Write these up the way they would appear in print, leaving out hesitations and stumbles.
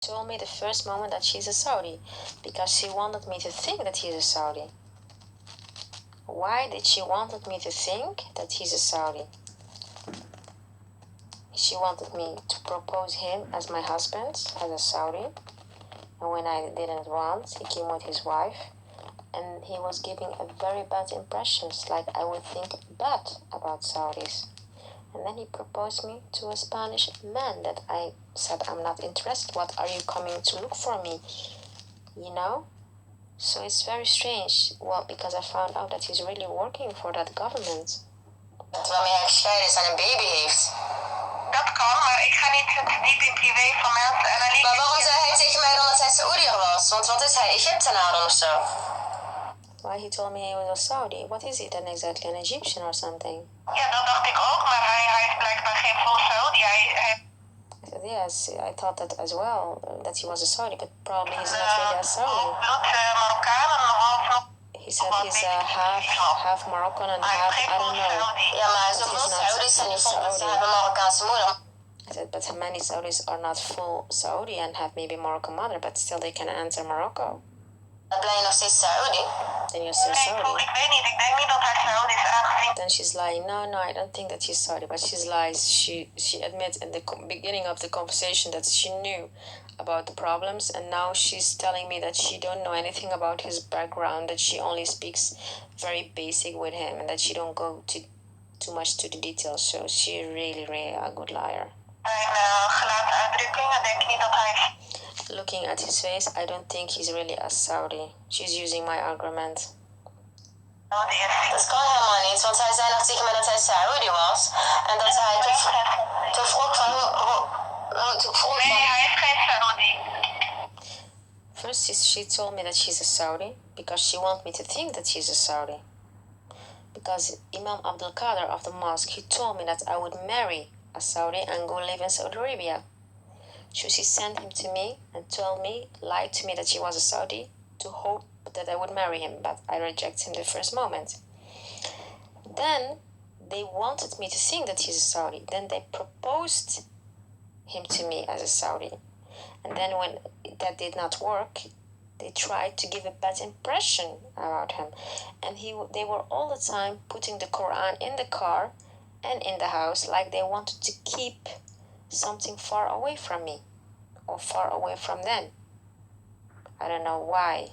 Told me the first moment that she's a Saudi because she wanted me to think that he's a Saudi. Why did she wanted me to think that he's a Saudi? She wanted me to propose him as my husband, as a Saudi. And when I didn't want, he came with his wife. And he was giving a very bad impressions, like I would think bad about Saudis. And then he proposed me to a Spanish man that I said, I'm not interested. What are you coming to look for me? You know? So it's very strange. Well, because I found out that he's really working for that government. Waarmee hij gescheiden is en een baby heeft. Dat kan, maar ik ga niet diep in privé van mensen. En dan Maar waarom zei hij tegen mij dan dat hij Saoediër was? Want wat is hij, Egyptenaar dan of zo? Why he told me he was a Saudi? What is he then exactly, an Egyptian or something? Ja, dat dacht ik ook, maar hij is blijkbaar geen vol Saudi. I said, yes, I thought that as well, that he was a Saudi, but probably he's not really a Saudi. He said he's half Moroccan and half, I don't know. Ja, maar zoveel Saudis zijn niet vol, ze hebben Marokkaanse moeder. I said, but many Saudis are not full Saudi and have maybe Moroccan mother, but still they can enter Morocco. Dan ben je nog steeds Saudi. Then you're still Saudi. Ik weet niet, ik denk niet dat hij Saudi is aangezien. Then she's lying. No, I don't think that she's Saudi, but she's lies. She admits in the beginning of the conversation that she knew about the problems, and now she's telling me that she don't know anything about his background, that she only speaks very basic with him, and that she don't go too much to the details. So she really a good liar. Looking at his face, I don't think he's really a Saudi. She's using my argument. Dat kan helemaal niet, want hij zei nog tegen mij dat hij Saudi was. En dat hij toen vroeg van Nee, hij is geen Saudi. First, she told me that she's a Saudi because she wants me to think that she's a Saudi. Because Imam Abdul Qadir of the mosque, he told me that I would marry a Saudi and go live in Saudi Arabia. So she sent him to me and lied to me that she was a Saudi to hope that I would marry him, but I rejected him the first moment. Then they wanted me to think that he's a Saudi. Then they proposed him to me as a Saudi. And then when that did not work, they tried to give a bad impression about him. And they were all the time putting the Quran in the car and in the house, like they wanted to keep something far away from me or far away from them. I don't know why,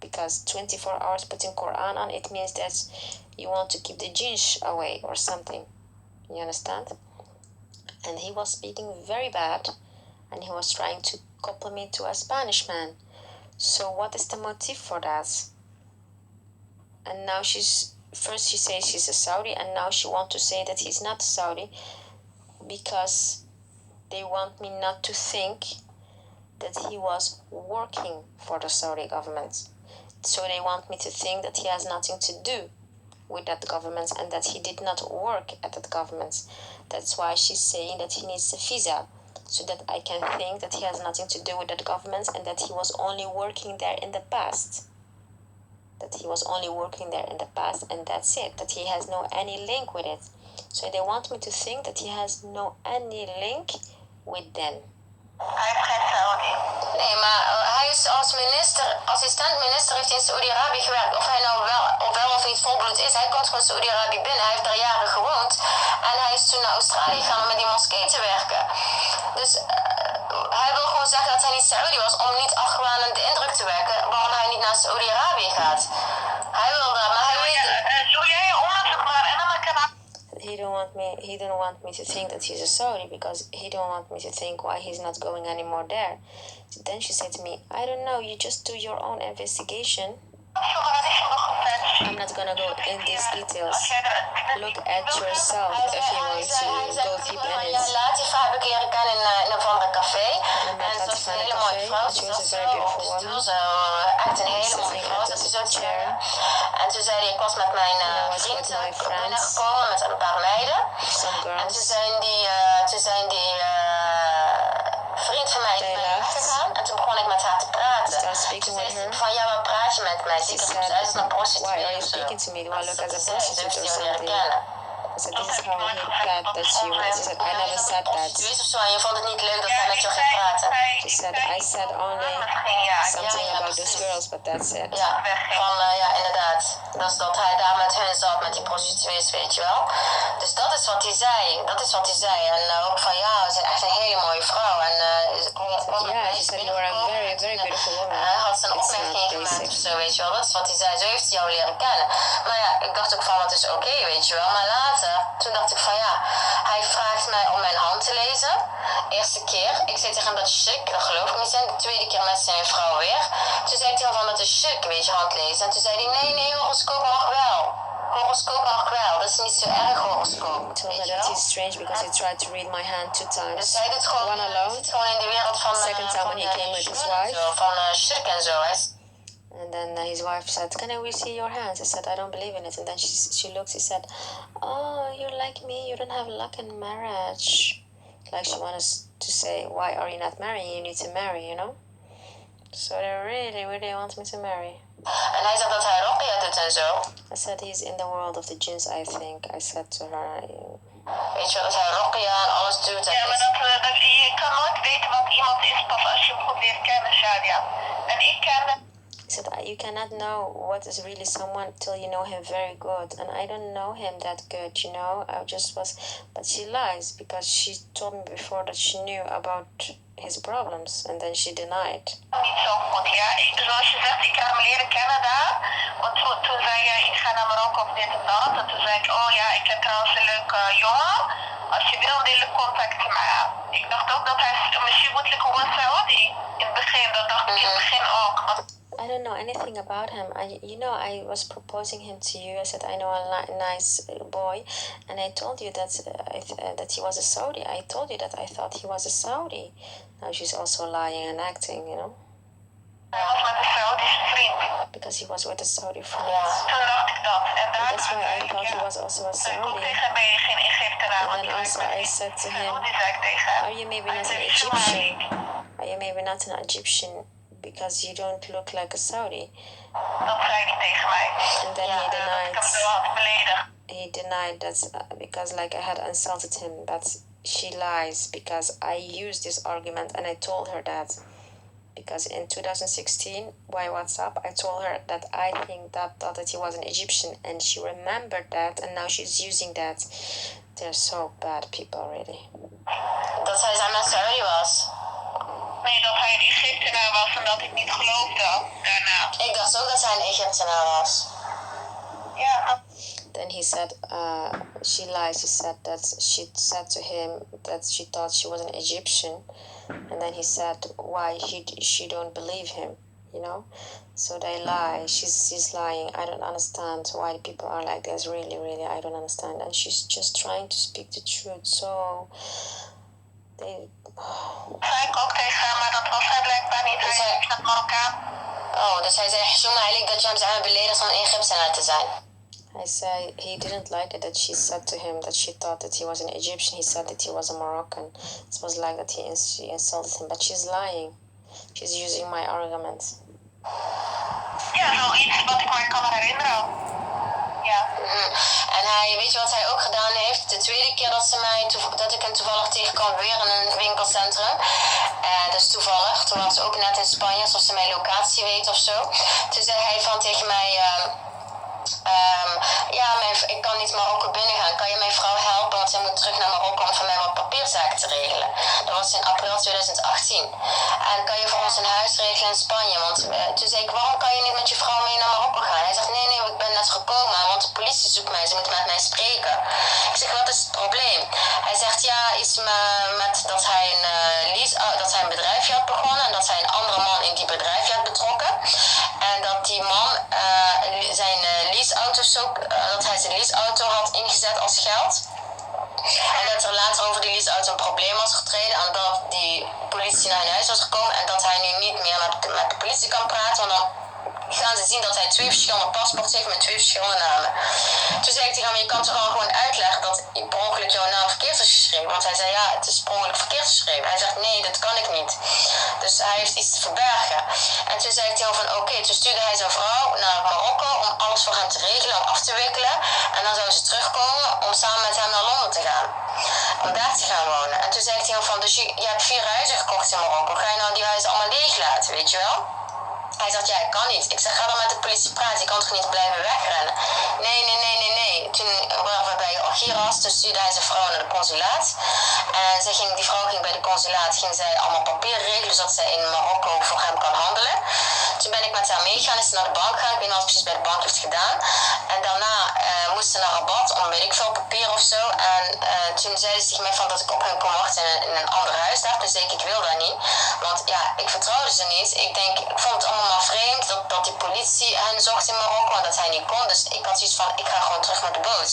because 24 hours putting Quran on, it means that you want to keep the jinns away or something. You understand? And he was speaking very bad, and he was trying to couple me to a Spanish man. So what is the motive for that? And now first she says she's a Saudi, and now she wants to say that he's not Saudi because they want me not to think that he was working for the Saudi government. So they want me to think that he has nothing to do with that government and that he did not work at that government. That's why she's saying that he needs a visa, so that I can think that he has nothing to do with that government and that he was only working there in the past. That he was only working there in the past and that's it, that he has no any link with it. So they want me to think that he has no any link with them. Hij is geen Saudi. Nee, maar hij is als assistent-minister heeft hij in Saoedi-Arabië gewerkt. Of hij nou wel of niet volbloed is, hij komt gewoon Saoedi-Arabië binnen. Hij heeft daar jaren gewoond. En hij is toen naar Australië gegaan om met die moskee te werken. Dus hij wil gewoon zeggen dat hij niet Saudi was om niet afgewaand de indruk te wekken waarom hij niet naar Saoedi-Arabië gaat. Hij wil dat, maar hij weet... Doe jij onderzoek maar en dan kan He didn't want me to think that he's a Saudi because he don't want me to think why he's not going anymore there. Then she said to me, I don't know, you just do your own investigation. I'm not gonna go in these details. Look at yourself if you want to go deep in it. Ja, latifa heb ik leren kennen in een andere café. En dat was een hele mooie vrouw. She was a very beautiful woman. Echt een hele mooie vrouw. Dat is zo chair. En toen zei hij, ik was met mijn vriend binnengekomen met een paar meiden. En toen zijn die vriend van mij weggegaan. En toen begon ik met haar te praten. Toen zei ze van, ja, wat praat je met mij? Zij is een prostituee. Why are you speaking to me? Do I look as a prostitute or something? I said, this is how he thought that you would. She said, I never said that. Of zo, en je vond het niet leuk dat hij met jou ging praten. She said, I said only something about those girls, but that's it. Ja, ja, inderdaad. Dus dat hij daar met hun zat, met die prostituees, weet je wel. Dus dat is wat hij zei. Dat is wat hij zei. En ook van, ja, ze is echt een hele mooie vrouw. En yeah, she said you are a very, very beautiful woman. Hij had zijn opmerking gemaakt of zo, weet je wel. Dat is wat hij zei. Zo heeft hij jou leren kennen. Maar ja, ik dacht ook van, het is oké, weet je wel. Maar later, toen dacht ik van, ja, hij vraagt mij om mijn hand te lezen. Eerste keer. Ik zei tegen hem, dat is chic. Dat geloof ik niet in. De tweede keer met zijn vrouw weer. Toen zei ik tegen hem van, dat is chic, weet je, hand lezen. En toen zei hij, nee, horoscoop mag wel. Horoscoop mag wel, dat is niet zo erg horoscoop. I told her that he's strange because he tried to read my hand 2 times. Dus hij doet gewoon, one alone. zit gewoon in de wereld van Second time when he came with his wife. Zo, van shirk en zo. And then his wife said, can I see your hands? I said, I don't believe in it. And then she looked, she said, oh, you're like me, you don't have luck in marriage. Like she wanted to say, why are you not marrying? You need to marry, you know? So they really, really want me to marry. En hij zegt dat hij Roqya doet en zo. I said he's in the world of the jinns, I think. I said to her. Weet je wel, dat hij Roqya en alles doet. Ja, maar je kan nooit weten wat iemand is pas als je hem goed leert kennen, Shadia. En ik kende... He said, you cannot know what is really someone till you know him very good. And I don't know him that good, you know. I just was... But she lies because she told me before that she knew about his problems. And then she denied. Niet zo goed, ja. Zoals je zegt, ik heb hem leren kennen daar. Want toen zei jij, ik ga naar Marokko of dit en dat. En toen zei ik, oh ja, ik heb trouwens een leuke jongen. Als je wil, deel contact met mij. Ik dacht ook dat hij... Misschien moet ik gewoon Saudi. In het begin, dat dacht ik in het begin ook. I don't know anything about him. I was proposing him to you. I said I know a nice boy, and I told you that that he was a Saudi. I told you that I thought he was a Saudi. Now she's also lying and acting, you know. Hij was met een Saudische vriend. Because he was with a Saudi friend. Ja, toen dacht ik dat. En that's why I thought he was also a Saudi. Tegen ben je geen Egyptenaar. And then also I said to him, are you maybe not an Egyptian? Are you maybe not an Egyptian? Because you don't look like a Saudi. Dat zei hij tegen mij. And then he denied. Ik heb hem wel beledigd. He denied that because like I had insulted him, but she lies because I used this argument and I told her that because in 2016 by WhatsApp I told her that I think that he was an Egyptian and she remembered that and now she's using that. They're so bad people really. Dat hij zijn met Saudi was. Nee, dat hij een Egyptenaar was en dat ik niet geloofde daarna. Ik dacht ook dat hij een Egyptenaar was. Ja. Then he said, she lies. He said that she said to him that she thought she was an Egyptian. And then he said why she don't believe him, you know? So they lie. She's lying. I don't understand why people are like this. Really, really, I don't understand. And she's just trying to speak the truth. So they... Zei ik ook tegen haar, maar dat was hij blijkbaar niet. Dus hij is Marokkaan. Oh, dus hij zei, Hisham, eigenlijk dat je hem zou beledigd om een Egyptenaar te zijn. I say he didn't like it that she said to him that she thought that he was an Egyptian. He said that he was a Moroccan. It was like that she insulted him, but she's lying. She's using my argument. Ja, zoiets wat ik mij kan herinneren. Ja. En hij, weet je wat hij ook gedaan heeft? De tweede keer dat ik hem toevallig tegenkwam weer in een winkelcentrum. Dus toevallig, toen was ze ook net in Spanje, alsof ze mijn locatie weet of zo. Toen zei hij van tegen mij... ik kan niet Marokko binnen gaan. Kan je mijn vrouw helpen? Want zij moet terug naar Marokko om voor mij wat papierzaken te regelen. Dat was in april 2018. En kan je voor ons een huis regelen in Spanje? Want toen zei ik, waarom kan je niet met je vrouw mee naar Marokko gaan? Hij zegt, nee, ik ben net gekomen, want de politie zoekt mij. Ze moeten met mij spreken. Ik zeg, wat is het probleem? Hij zegt, ja, iets met dat hij een bedrijfje had begonnen. En dat hij een andere man in die bedrijfje had betrokken. En dat die man zijn dat hij zijn leaseauto had ingezet als geld. En dat er later over die leaseauto een probleem was getreden. En dat die politie naar hun huis was gekomen. En dat hij nu niet meer met de politie kan praten. Want dan gaan ze zien dat hij 2 verschillende paspoorten heeft met 2 verschillende namen. Toen zei ik tegen hem, je kan toch gewoon uitleggen dat per ongeluk jouw naam verkeerd is geschreven. Want hij zei, ja, het is per ongeluk verkeerd geschreven. Hij zegt, nee, dat kan ik niet. Dus Dus hij heeft iets te verbergen. En toen zei ik tegen hem van oké, toen stuurde hij zijn vrouw naar Marokko om alles voor hem te regelen, om af te wikkelen. En dan zou ze terugkomen om samen met hem naar Londen te gaan. Om daar te gaan wonen. En toen zei ik tegen hem van, dus je hebt 4 huizen gekocht in Marokko. Ga je nou die huizen allemaal leeg laten, weet je wel? Hij zegt, ja, ik kan niet. Ik zeg, ga dan met de politie praten. Je kan toch niet blijven wegrennen? Nee. Toen waren we bij Algiers. Toen stuurde hij zijn vrouw naar de consulaat. En die vrouw ging bij de consulaat. Ging zij allemaal papieren regelen, zodat zij in Marokko voor hem kan handelen. Toen ben ik met haar meegegaan. Is ze naar de bank gegaan. Ik weet niet wat precies bij de bank heeft gedaan. En daarna moest ze naar Rabat om weet ik veel papier of zo. En toen zei ze tegen mij van dat ik op hen kon wachten in een ander huis daar. Toen zei ik wil dat niet. Want ja, ik vertrouwde ze niet. Ik vond het allemaal maar vreemd dat die politie hen zocht in Marokko en dat hij niet kon. Dus ik had zoiets van, ik ga gewoon terug met de boot.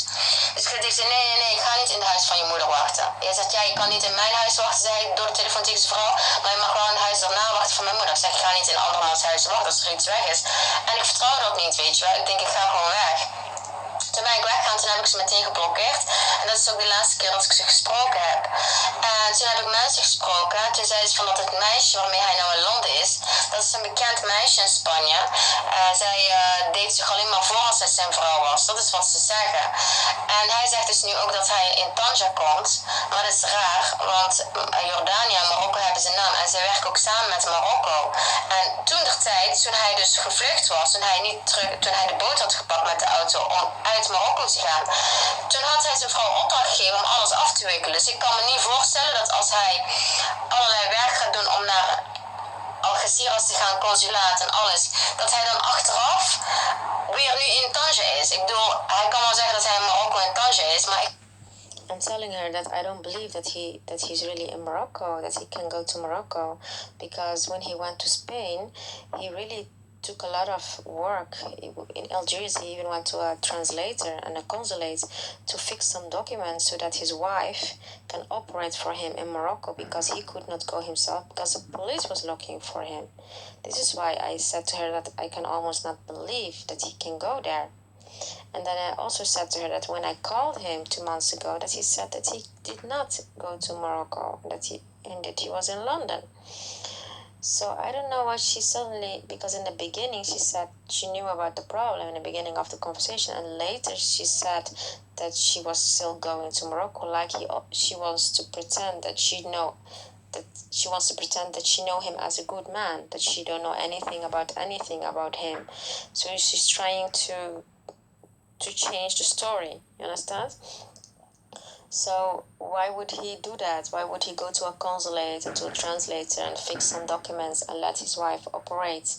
Dus ik zei, nee, ik ga niet in het huis van je moeder wachten. Hij zegt, ja, je kan niet in mijn huis wachten, zei ik door de telefoon tegen zijn vrouw. Maar je mag wel in het huis daarna wachten van mijn moeder. Ik zeg, ik ga niet in andermans huis wachten als er iets weg is. En ik vertrouw dat niet, weet je wel. Ik denk, ik ga gewoon weg. Toen ben ik weggegaan, toen heb ik ze meteen geblokkeerd. En dat is ook de laatste keer dat ik ze gesproken heb. En toen heb ik mensen gesproken. Toen zei ze van dat het meisje waarmee hij nou in Londen is, dat is een bekend meisje in Spanje. Zij deed zich alleen maar voor als zij zijn vrouw was. Dat is wat ze zeggen. En hij zegt dus nu ook dat hij in Tanja komt. Maar dat is raar, want Jordanië en Marokko hebben zijn naam. En zij werken ook samen met Marokko. En toen hij dus gevlucht was, toen hij de boot had gepakt met de auto om uit Marokko te gaan, toen had hij zijn vrouw opdracht gegeven om alles af te wikkelen. Dus ik kan me niet voorstellen dat als hij allerlei werk gaat doen om naar Algeciras te gaan, consulaat en alles, dat hij dan achteraf weer nu in Tanja is. Ik bedoel, hij kan wel zeggen dat hij in Marokko in Tanja is, maar I'm telling her that I don't believe that he's really in Morocco, that he can go to Morocco, because when he went to Spain, he really took a lot of work. In Algiers, he even went to a translator and a consulate to fix some documents so that his wife can operate for him in Morocco, because he could not go himself because the police was looking for him. This is why I said to her that I can almost not believe that he can go there. And then I also said to her that when I called him 2 months ago, that he said that he did not go to Morocco, that he was in London. So I don't know why she suddenly, because in the beginning she said she knew about the problem in the beginning of the conversation, and later she said that she was still going to Morocco, like she wants to pretend that she know him as a good man, that she don't know anything about him. So she's trying to change the story, you understand? So why would he do that? Why would he go to a consulate and to a translator and fix some documents and let his wife operate?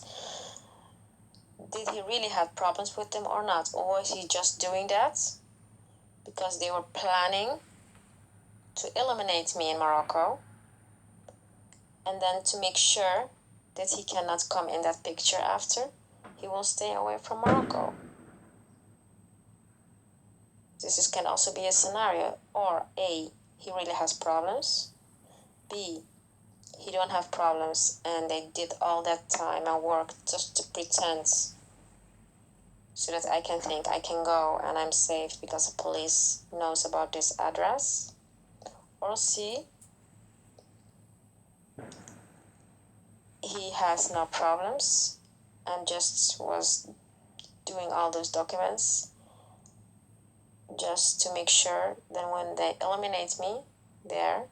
Did he really have problems with them or not? Or was he just doing that because they were planning to eliminate me in Morocco, and then to make sure that he cannot come in that picture after, he will stay away from Morocco? This can also be a scenario. Or A, he really has problems. B, he don't have problems and they did all that time and work just to pretend so that I can think I can go and I'm safe because the police knows about this address. Or C, he has no problems and just was doing all those documents just to make sure that when they eliminate me there,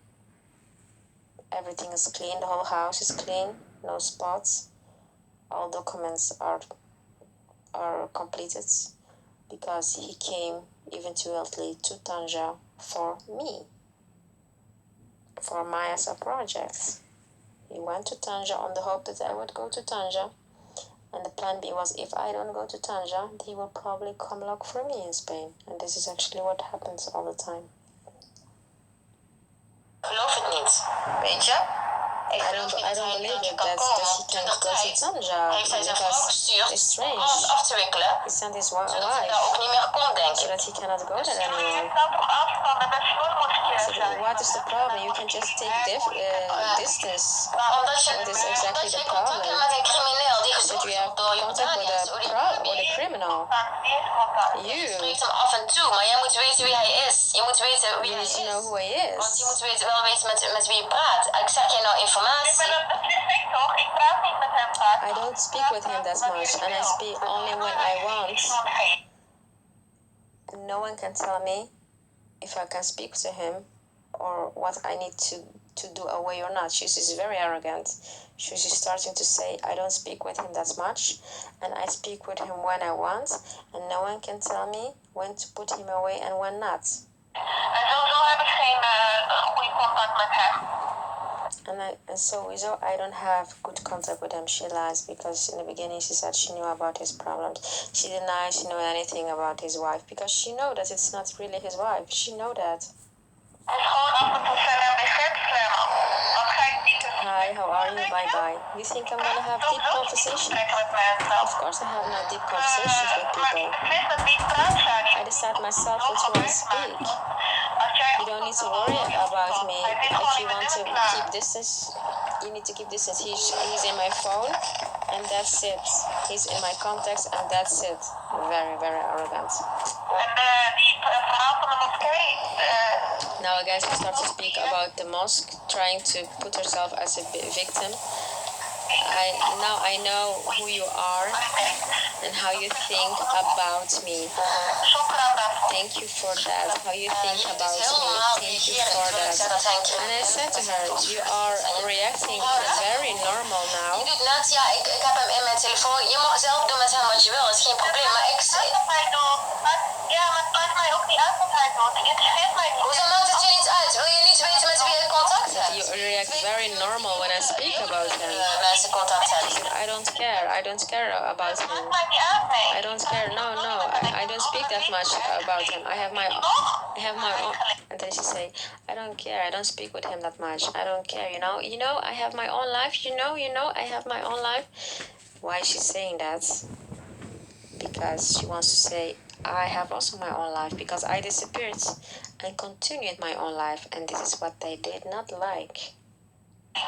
everything is clean, the whole house is clean, no spots, all documents are completed, because he came eventually to Tanja for me, for Maya's project. He went to Tanja on the hope that I would go to Tanja. And the plan B was, if I don't go to Tanja, he will probably come look for me in Spain. And this is actually what happens all the time. Geloof het niet, weet je? I don't believe it that he can go to Tanja, heeft hij zijn vrouw gestuurd it's strange. om alles af te wikkelen, He sent his zodat hij wife daar ook niet meer kon, denk so ik. that he cannot go there anymore. Dat op afstand met een So what is the problem? You can just take distance. Maar omdat je, What is exactly the contact problem? hebt met een crimineel die That gezocht you have wordt door contact Jordanië en Saudi-Arabië. with a criminal. Je You spreekt hem af en toe, maar jij moet weten wie hij is. Je moet weten wie hij need to is. know who he Want je is. moet wel weten met wie je praat. Ik zeg je nou informatie. Dat is toch? I don't speak with him that much, and I speak only when I want. No one can tell me if I can speak to him or what I need to do away or not. She's very arrogant. She's starting to say I don't speak with him that much, and I speak with him when I want, and no one can tell me when to put him away and when not. En sowieso heb ik geen goede contact met hem. And so I don't have good contact with him. She lies because in the beginning she said she knew about his problems. She denies she knew anything about his wife because she know that it's not really his wife. She know that. Hi, how are you? Bye bye. You think I'm gonna have deep conversation? Of course I have no deep conversations with people. I decide myself which one to speak. You don't need to worry about me. If you want to keep distance, you need to keep distance. He's in my phone and that's it. He's in my contacts and that's it. Very, very arrogant. Now again she starts to speak about the mosque, trying to put herself as a victim. I know who you are and how you think about me. Thank you for that. How you think about me. Thank you for that. And I said to her, you are reacting very normal now. Je doet net, ja, ik heb hem in mijn telefoon. Je mag zelf doen met hem wat je wil, dat is geen probleem. Maar ik zeg... Ja, maar het maakt mij ook niet uit wat hij doet. Het interesseert mij niet. Hoezo maakt het je niet uit? Wil je niet weten met wie je contact hebt? You react very normal when I speak about him. Mensen contact hebben. I don't care. I don't care about him. I don't care. No. I don't speak that much about him. I have my own. And then she say, I don't care. I don't speak with him that much. I don't care. You know. I have my own life. You know. I have my own life. Why is she saying that? Because she wants to say, I have also my own life because I disappeared and continued my own life, and this is what they did not like. I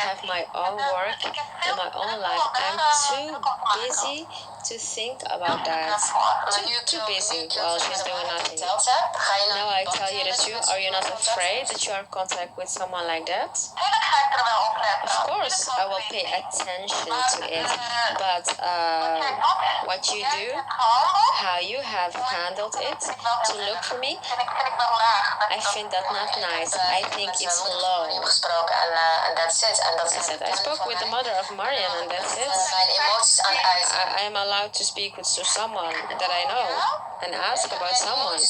have my own work and my own life. I'm too busy to think about that. Too busy while she's doing nothing. Now I tell you the truth. Are you not afraid that you are in contact with someone like that? Of course, I will pay attention to it. But what you do, how you have handled it to look for me, I think that not nice. I think it's low. I spoke with the mother of Mariam and that's it. I am allowed to speak with someone that I know and ask about someone.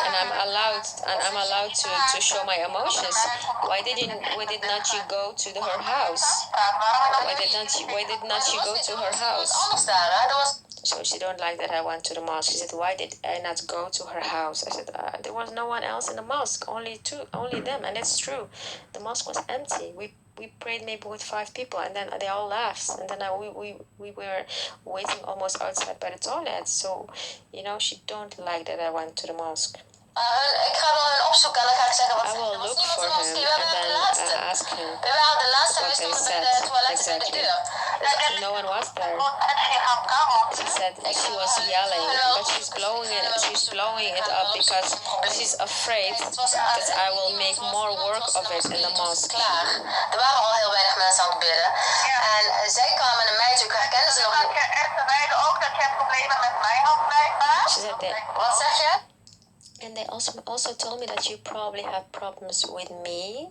And I'm allowed to show my emotions. Why did not you go to her house? Why did not you go to her house? So she don't like that I went to the mosque. She said, why did I not go to her house? I said, there was no one else in the mosque, only them. And it's true. The mosque was empty. We prayed maybe with 5 people and then they all left. And then we were waiting almost outside by the toilet. So, she don't like that I went to the mosque. Ik ga wel hun opzoeken en dan ga ik zeggen wat I ze will zeggen. look for him and then ask him We waren de laatste what tijd they stonden said bij de toiletten bij de exactly. deur. No one was there. She said she was yelling, but she's blowing it up because she's afraid that I will make more work of it in the mosque. Klaar. Er waren al heel weinig mensen aan het bidden. En zij kwamen naar mij toe, ik herkende ze nog niet. Ook dat je problemen met mij had blijkbaar. She said that. Wat zeg je? And they also told me that you probably have problems with me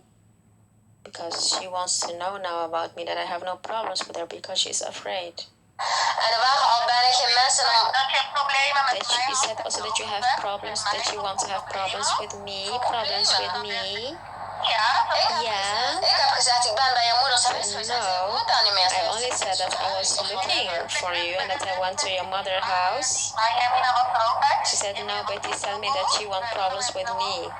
because she wants to know now about me that I have no problems with her because she's afraid. En er waren al bijna geen mensen om... You said also that you have problems, that you want to have problems with me, Yeah. Ik heb gezegd, ik ben bij je moeders huis geweest. No, I only said that I was looking for you and that I went to your mother's house. She said, no, but you tell me that you want problems with me.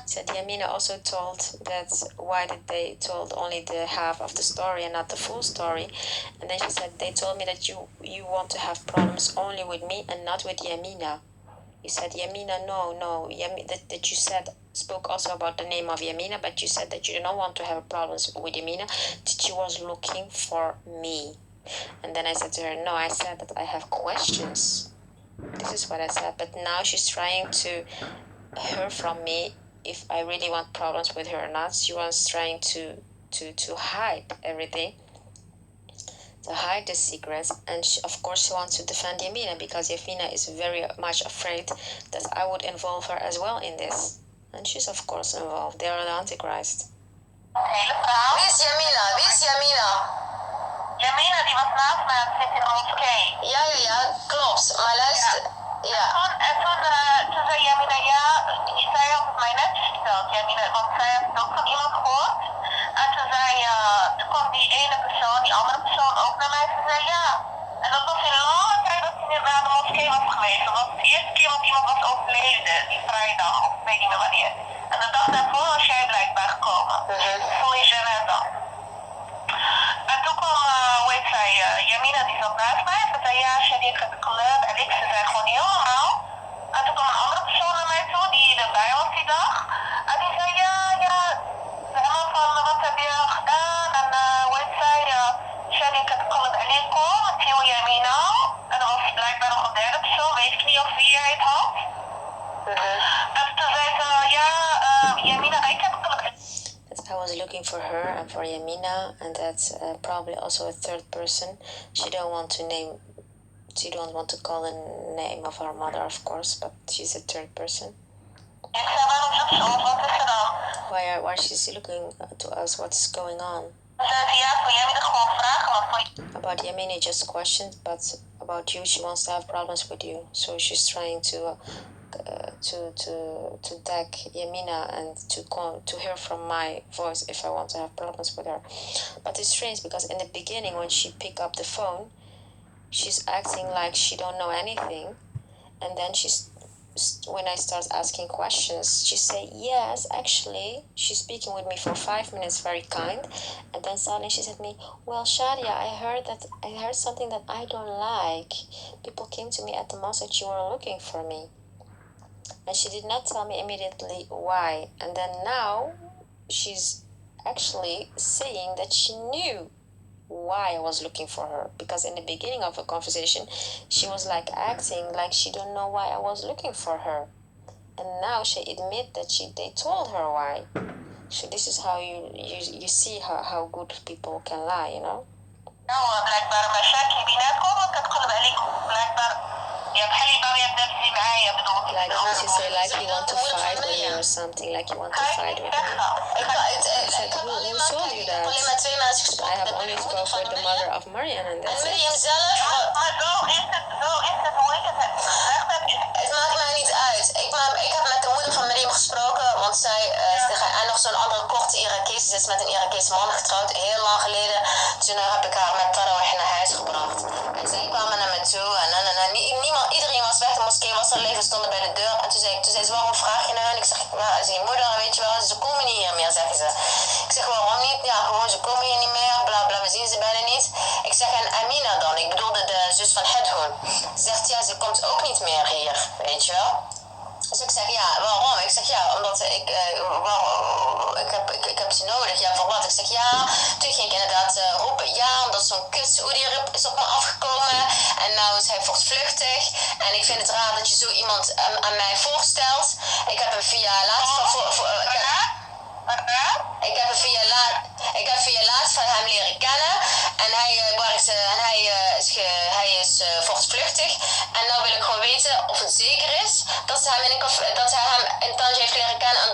She said, Yamina also told that why did they told only the half of the story and not the full story. And then she said, they told me that you want to have problems only with me and not with Yamina. You said, Yamina, no, that you spoke also about the name of Yamina, but you said that you don't want to have problems with Yamina, that you was looking for me. And then I said to her, no, I said that I have questions. This is what I said, but now she's trying to hear from me if I really want problems with her or not. She was trying to hide everything, to hide the secrets, and of course she wants to defend Yamina because Yamina is very much afraid that I would involve her as well in this. And she's of course involved. They are the Antichrist. Hele verhaal. Wie is Yamina? Wie is Yamina? Yamina die was naast mij aan het zitten in de moskee. Ja, klopt. Maar luister... Ja. Toen zei Yamina, ja, zij had het mij net verteld, Yamina, want zij had het ook van iemand gehoord. En toen toen kwam die ene persoon, die andere persoon ook naar mij en zei ja. En dat was in lange tijd dat hij weer naar de moskee was geweest. Dat was de eerste keer dat iemand was overleden, die vrijdag, of ik weet niet meer wanneer. En de dag daarvoor was jij blijkbaar gekomen. Voor je geneta. En toen kwam, hoe heet zij, Yamina die zat naast mij. Ze zei ja, Shadiq het kleur. En ik ze zei gewoon heel normaal. En toen kwam een andere persoon naar mij toe die erbij was die dag. En die zei ja, helemaal van wat heb je gedaan? En hoe heet zij, Shadiq het kleur en ik kom. En heel Yamina. En er was blijkbaar nog een derde persoon, weet ik niet of wie hij het had. En toen zei ze ja, Yamina, ik heb that I was looking for her and for Yamina, and that probably also a third person. She don't want to call the name of her mother, of course, but she's a third person. Ik zei waarom zoekt ze ons? Wat is er dan? Why she's looking to us? What's going on? Ze zei ja, voor Yamina gewoon vragen wat About Yamina just questions, but about you she wants to have problems with you, so she's trying to tag Yamina and to hear from my voice if I want to have problems with her. But it's strange because in the beginning when she pick up the phone, she's acting like she don't know anything, and then when I start asking questions, she say yes, actually she's speaking with me for 5 minutes, very kind, and then suddenly she said to me, well Shadia, I heard something that I don't like. People came to me at the mosque that you were looking for me. And she did not tell me immediately why. And then now she's actually saying that she knew why I was looking for her. Because in the beginning of the conversation, she was like acting like she don't know why I was looking for her. And now she admit that they told her why. So this is how you see how good people can lie, you know? Nou, blijkbaar مشاكل بيناتكم وتدخل عليك blijkbaar يا بحالي ما يبدأ معايا bedoel. Like how she say like you want to fight with me or something, like you want to fight with me. Who told you that? I have only spoke with the mother of Mariam and that's it. Maar zo is het, hoe ik het gezegd heb. Het maakt mij niet uit. Ik heb met de moeder van Mariam gesproken, want zij en nog zo'n andere korte Irakese, ze is met een Irakese man getrouwd, heel lang geleden. Toen heb ik haar met tarawih naar huis gebracht. En zij kwamen naar me toe en iedereen was weg, de moskee was er leeg, we stonden bij de deur. En toen zei ze, waarom vraag je naar hun? Ik zeg, ja, ze je moeder, weet je wel, ze komen niet hier meer, zeggen ze. Ik zeg, waarom niet? Ja, gewoon, ze komen hier niet meer, bla bla, we zien ze bijna niet. Ik zeg, en Amina dan? Ik bedoelde de zus van Hedhoen. Ze zegt, ja, ze komt ook niet meer hier, weet je wel. Dus ik zeg, ja, waarom? Ik zeg, ja, omdat ik heb ze nodig. Ja, voor wat? Ik zeg, ja, toen ging ik inderdaad roepen, ja, omdat zo'n kut Saoedi is op me afgekomen. En nou is hij voortvluchtig. En ik vind het raar dat je zo iemand aan mij voorstelt. Ik heb hem via ik heb via laatst van hem leren kennen. En hij is voortvluchtig. En nou wil ik gewoon weten of het zeker is dat hij hem in Tanja heeft leren kennen. En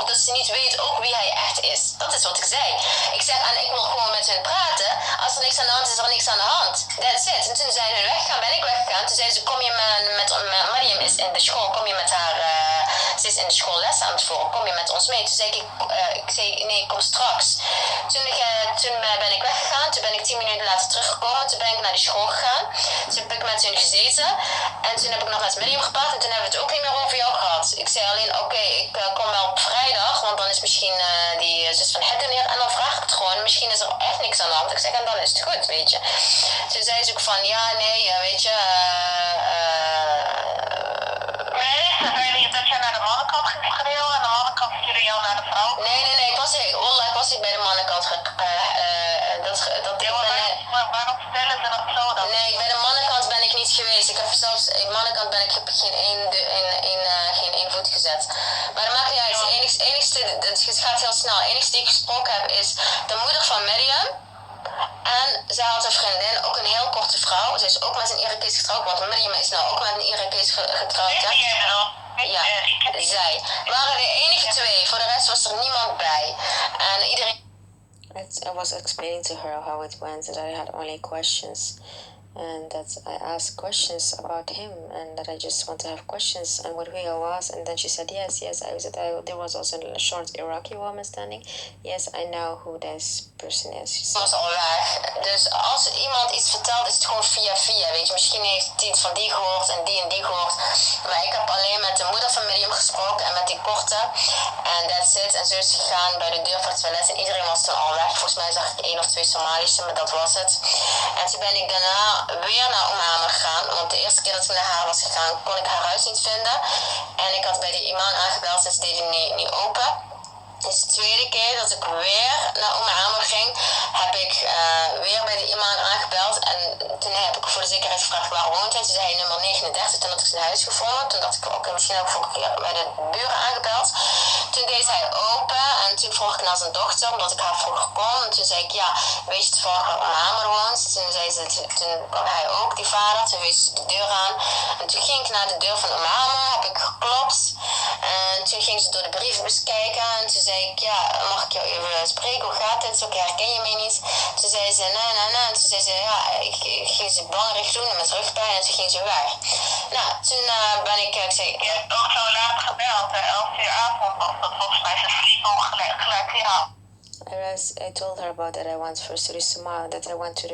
dat ze niet weet ook wie hij echt is. Dat is wat ik zei. Ik zeg, en ik wil gewoon met hun praten. Als er niks aan de hand is, is er niks aan de hand. That's it. En toen zijn hun weggegaan, ben ik weggegaan. Toen zei ze, kom je met Mariam is in de school, kom je met haar... Ze is in de school les aan het volgen, kom je met ons mee? Toen zei ik zei nee, ik kom straks. Toen ben ik weggegaan, toen ben ik 10 minuten later teruggekomen, toen ben ik naar die school gegaan. Toen heb ik met hun gezeten en toen heb ik nog met Mariam gepraat en toen hebben we het ook niet meer over jou gehad. Ik zei alleen, oké, ik kom wel op vrijdag, want dan is misschien die zus van Hedden neer en dan vraag ik het gewoon, misschien is er echt niks aan de hand. Ik zeg, en dan is het goed, weet je. Toen zei ze ook van, ja, nee, weet je... Nee, dat jij naar de mannenkant ging schreeuwen en de mannenkant stuurde jou naar de vrouw. Nee, ik was niet bij de mannenkant. Waarom stellen ze dat zo dan? Nee, bij de mannenkant ben ik niet geweest. Ik heb zelfs, aan de mannenkant ben ik heb geen één voet gezet. Maar dat maakt niet uit. Het enigste, het gaat heel snel. Het enigste die ik gesproken heb is de moeder van Miriam. En zij had een vriendin, ook een heel korte vrouw. Ze is ook met een Irakees getrouwd, want Miriam is nou ook met een Irakees getrouwd. Ja, zij waren de enige twee. Voor de rest was er niemand bij. En iedereen... I was explaining to her how it went, that I had only questions, and that I asked questions about him, and that I just want to have questions and what who he was. And then she said, yes, there was also a short Iraqi woman standing. Yes, I know who this person is. She was al weg. Dus als iemand iets vertelt, is het gewoon via, weet je. Misschien heeft hij iets van die gehoord en die gehoord. Maar ik heb alleen met de moeder van Miriam gesproken en met die korte. En that's it. En zo is het gegaan bij de deur van het toilet en iedereen was toen al weg. Volgens mij zag ik 1 of 2 Somalische, maar dat was het. En toen ben ik daarna weer naar Hamer gegaan. Want de eerste keer dat ik naar haar was gegaan, kon ik haar huis niet vinden. En ik had bij die imam aangebeld en ze deden niet open. Dus de tweede keer dat ik weer naar Hamer ging, heb ik weer bij de imam aangebeld. En toen heb ik voor de zekerheid gevraagd waar woont hij. Toen zei hij nummer 39. Toen had ik zijn huis gevonden. Toen dacht ik, oké, misschien heb ik vorige keer bij de buren aangebeld. Toen deed hij open en toen vroeg ik naar zijn dochter, omdat ik haar vroeg kon. En toen zei ik, ja, weet je toevallig waar Hamer woont? Toen zei ze, toen kwam hij ook, die vader. Toen wees ze de deur aan. En toen ging ik naar de deur van Hamer, heb ik geklopt. En toen ging ze door de brieven bekijken. En toen zei ik, ja, mag ik jou even spreken? Hoe gaat het? Zo, herken je mij niet? Toen zei ze, nee. En toen zei ze, ja, ik ging ze bangerig doen met rugpijn. En toen ging ze weg. Nou, toen ben ik zei... Je hebt ook zo laat gebeld, 11 uur avond was dat volgens mij zijn vliegongelijk, ja. I told her about that I went first to the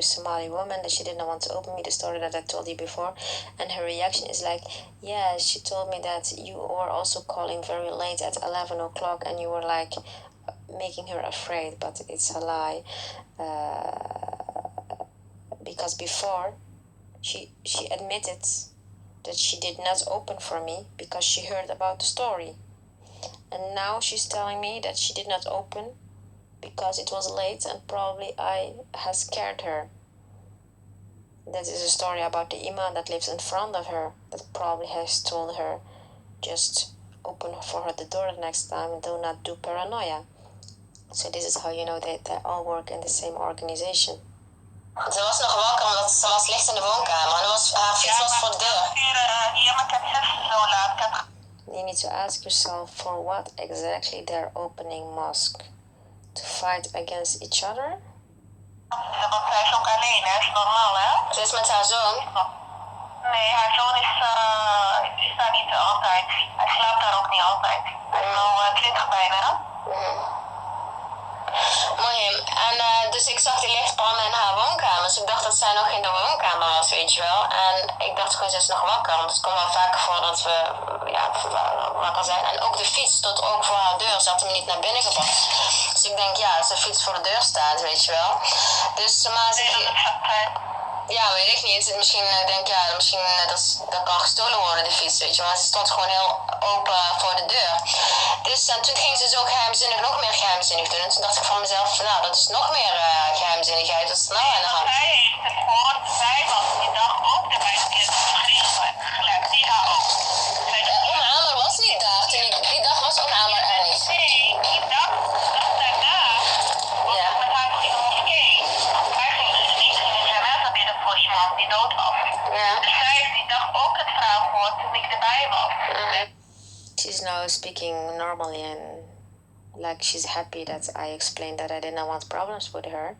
Somali woman, that she didn't want to open me the story that I told you before, and her reaction is like, yeah, she told me that you were also calling very late at 11 o'clock and you were like making her afraid, but it's a lie, because before she admitted that she did not open for me because she heard about the story, and now she's telling me that she did not open because it was late and probably I has scared her. That is a story about the imam that lives in front of her, that probably has told her, just open for her the door the next time and do not do paranoia. So this is how you know that they all work in the same organization. Ze was nog wakker omdat ze was licht in de woonkamer en haar fiets was voor de deur. You need to ask yourself for what exactly they're opening mosque. To fight against each other? Want zij is ook alleen, hè? Is normaal, hè? Ze is met haar zoon? Nee, haar zoon is daar niet altijd. Hij slaapt daar ook niet altijd. Hij is al 20 bijna. Mooi. En dus ik zag die licht branden in haar woonkamer. Dus ik dacht dat zij nog in de woonkamer was, weet je wel. En ik dacht gewoon, ze is nog wakker. Want het komt wel vaker voor dat we wakker zijn. En ook de fiets stond ook voor haar deur. Ze had hem niet naar binnen gebracht. Dus ik denk, ja, als de fiets voor de deur staat, weet je wel. Dus maar ja, weet ik niet. Misschien denk ik, ja, misschien dat kan gestolen worden, de fiets, weet je. Maar ze stond gewoon heel open voor de deur. Dus en toen ging ze zo geheimzinnig, nog meer geheimzinnig doen. En toen dacht ik van mezelf, nou, dat is nog meer geheimzinnigheid. Wat is er nou aan de hand? Zij heeft het gehoord, zij was die dag ook erbij gelegd, die haar ook. Hamer was niet daar. Die dag was Hamer er niet. Nee, die dag daarna was ik met haar in de moskee. Hij ging dus niet in janaza bidden voor iemand die dood was. Ja. Dus zij heeft die dag ook het verhaal gehoord toen ik erbij was. She's now speaking normally and like she's happy that I explained that I didn't want problems with her,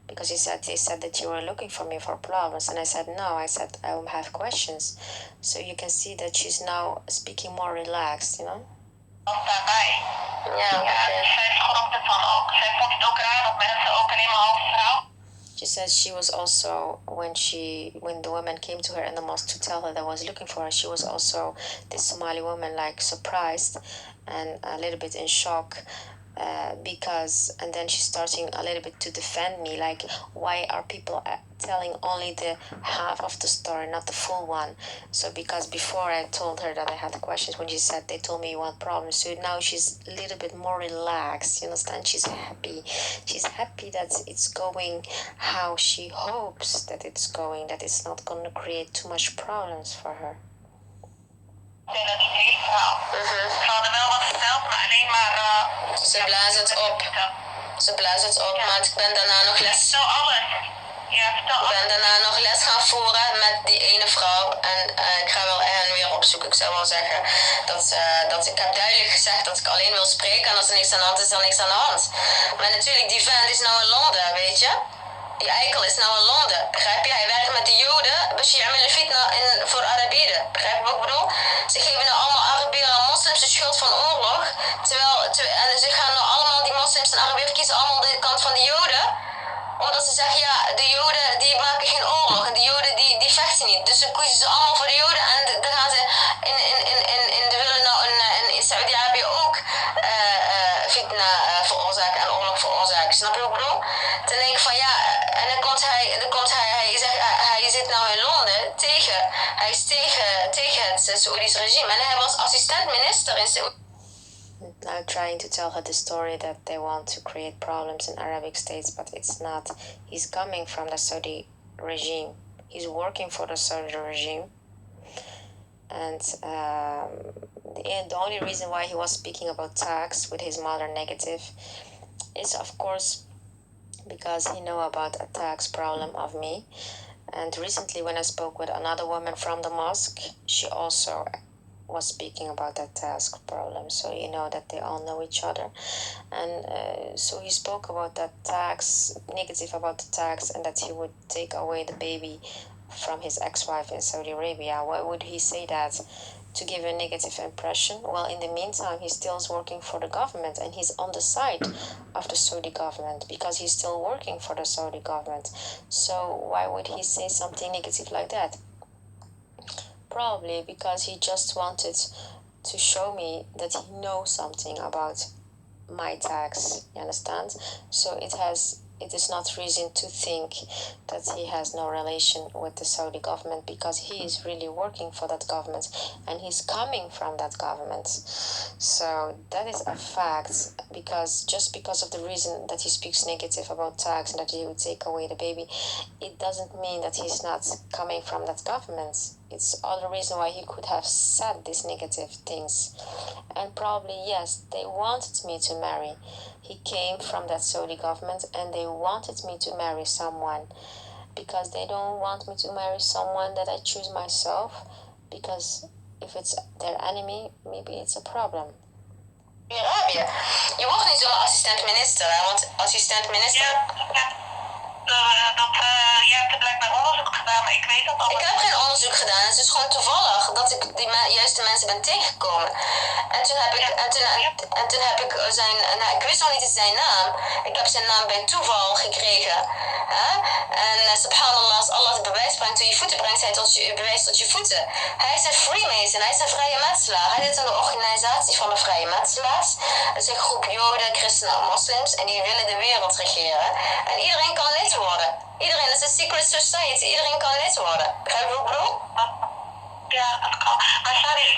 because they said that you were looking for me for problems, and I said no. I said I will have questions. So you can see that she's now speaking more relaxed, you know. Daarbij. Ja, Dus zij schrok ervan ook. Zij vond het ook raar dat mensen ook alleen maar half vrouw. She said she was also when the woman came to her in the mosque to tell her that I was looking for her, she was also this Somali woman like surprised and a little bit in shock because, and then she's starting a little bit to defend me, like, why are people telling only the half of the story, not the full one? So because before I told her that I had questions, when she said they told me you want problems, so now she's a little bit more relaxed, you understand? She's happy that it's going how she hopes that it's going, that it's not going to create too much problems for her. Ik denk dat niet heel verhaal. Ze hadden wel wat verteld, maar alleen maar... Ze blazen het op. Ze blazen het op, maar ik ben daarna nog les... Vertel alles. Ja, vertel alles. Ik ben daarna nog les gaan voeren met die ene vrouw. En ik ga wel hen weer opzoeken. Ik zou wel zeggen dat ik heb duidelijk gezegd dat ik alleen wil spreken. En als er niks aan de hand is, dan niks aan de hand. Maar natuurlijk, die vent is nou in Londen, weet je. Die eikel is nou in Londen, begrijp je? Hij werkt met de Joden, Bashir fitna voor Arabieren. Begrijp je wat ik bedoel? Ze geven nou allemaal Arabieren en moslims de schuld van oorlog. En ze gaan nou allemaal, die moslims en Arabieren kiezen allemaal de kant van de Joden. Omdat ze zeggen, ja, de Joden die maken geen oorlog. En de Joden die vechten niet. Dus dan kiezen ze allemaal voor de Joden. En dan gaan ze de willen nou in Saudi-Arabië ook fitna veroorzaken en oorlog veroorzaken. Snap je wat ik bedoel? Dan denk ik van ja, en dan komt hij zegt, hij zit nou in Londen hij is tegen het Saoedische regime. En hij was assistent-minister in Saoedi. Now trying to tell her the story that they want to create problems in Arabic states, but it's not. He's coming from the Saudi regime. He's working for the Saudi regime. And the only reason why he was speaking about tax with his mother negative is, of course, because he know about a tax problem of me. And recently when I spoke with another woman from the mosque, she also was speaking about that tax problem. So you know that they all know each other. And so he spoke about that tax, negative about the tax, and that he would take away the baby from his ex-wife in Saudi Arabia. Why would he say that? To give a negative impression? Well, in the meantime, he still is working for the government, and he's on the side of the Saudi government because he's still working for the Saudi government. So why would he say something negative like that? Probably because he just wanted to show me that he knows something about my tax, you understand? So it is not reason to think that he has no relation with the Saudi government, because he is really working for that government and he's coming from that government. So that is a fact, because just because of the reason that he speaks negative about tax and that he would take away the baby, it doesn't mean that he's not coming from that government. It's other reason why he could have said these negative things. And probably, yes, they wanted me to marry. He came from that Saudi government and they wanted me to marry someone, because they don't want me to marry someone that I choose myself, because if it's their enemy, maybe it's a problem. Arabië. Je wordt niet zomaar assistent-minister, hè? Want assistent-minister... Je hebt blijkbaar onderzoek gedaan, maar ik weet dat al. Ik heb geen onderzoek gedaan. Het is gewoon toevallig dat ik die juiste mensen ben tegengekomen. En toen heb ik zijn... Nou, ik wist nog niet eens zijn naam. Ik heb zijn naam bij toeval gekregen. En subhanallah, als Allah het bewijs brengt tot je voeten, brengt hij bewijs tot je voeten. Hij is een Freemason, hij is een vrije metselaar. Hij zit in de organisatie van de vrije metselaars. Dat is een groep Joden, christenen en moslims. En die willen de wereld regeren. En iedereen kan lid worden. Iedereen is een secret society. Iedereen kan lid worden. Begrijp je wat ik bedoel? Ja, dat kan. Maar sorry,